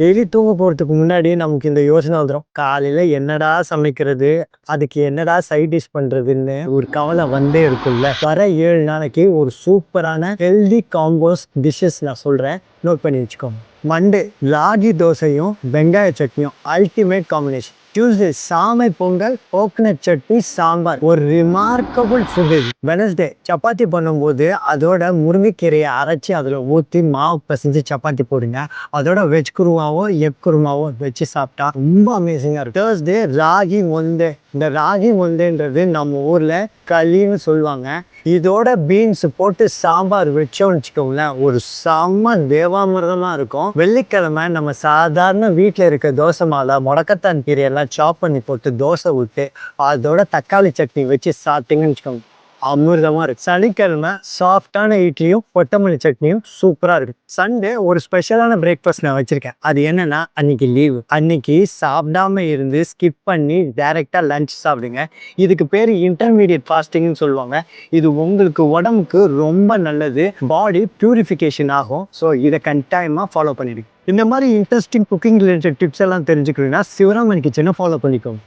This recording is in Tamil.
டெய்லி தூங்க போறதுக்கு முன்னாடி நமக்கு இந்த யோசனை வந்துடும். காலையில என்னடா சமைக்கிறது? அதுக்கு என்னடா சைட் டிஷ் பண்றதுன்னு ஒரு கவலை வந்தே இருக்கும்ல. வர 7 நாளைக்கு ஒரு சூப்பரான ஹெல்தி காம்போஸ் டிஷ்ஷஸ் நான் சொல்றேன். நோட் பண்ணி வச்சுக்கோங்க. மண்டே ராகி தோசையும் வெங்காய சட்னியும் அல்டிமேட் காம்பினேஷன். டியூஸ்டே சாமை பொங்கல், கோகனட் சட்னி, சாம்பார் ஒரு ரிமார்க்கபிள் ஃபுட் இது. வெனஸ்டே சப்பாத்தி பண்ணும்போது அதோட முருங்கைக்கீரையை அரைச்சி அதில் ஊற்றி மாவு பிசைஞ்சு சப்பாத்தி போடுங்க. அதோட வெஜ் குருமாவோ எக் குருமாவோ வச்சு சாப்பிட்டா ரொம்ப அமேசிங்காக இருக்கும். தேர்ஸ்டே ராகி முந்தை. இந்த ராகி முந்தைன்றது நம்ம ஊரில் களின்னு சொல்லுவாங்க. இதோட பீன்ஸ் போட்டு சாம்பார் வச்சோம்னு வச்சுக்கோங்களேன், ஒரு செம்ம தேவாமிர்தமாக இருக்கும். வெள்ளிக்கிழமை நம்ம சாதாரண வீட்டில் இருக்க தோசை மாலை முடக்கத்தான் கீரையெல்லாம் சாப் பண்ணி போட்டு தோசை விட்டு அதோட தக்காளி சட்னி வச்சு சாப்பிட்டீங்கன்னு வச்சுக்கோங்க, அமிர்தமாக இருக்கு. சனிக்கிழமை சாஃப்டான இட்லியும் கொத்தமல்லி சட்னியும் சூப்பராக இருக்கு. சண்டே ஒரு ஸ்பெஷலான பிரேக்ஃபாஸ்ட் நான் வச்சிருக்கேன். அது என்னன்னா, அன்னைக்கு லீவு, அன்னைக்கு சாப்பிடாம இருந்து ஸ்கிப் பண்ணி டைரெக்டாக லஞ்ச் சாப்பிடுங்க. இதுக்கு பேர் இன்டர்மீடியட் ஃபாஸ்டிங்னு சொல்லுவாங்க. இது உங்களுக்கு உடம்புக்கு ரொம்ப நல்லது, பாடி பியூரிஃபிகேஷன் ஆகும். ஸோ இதை கட்டாயமாக ஃபாலோ பண்ணிடுங்க. இந்த மாதிரி இன்ட்ரெஸ்டிங் குக்கிங் ரிலேட்டட் டிப்ஸ் எல்லாம் தெரிஞ்சுக்கணும்னா சிவராமன் கிச்சனை ஃபாலோ பண்ணிக்கோங்க.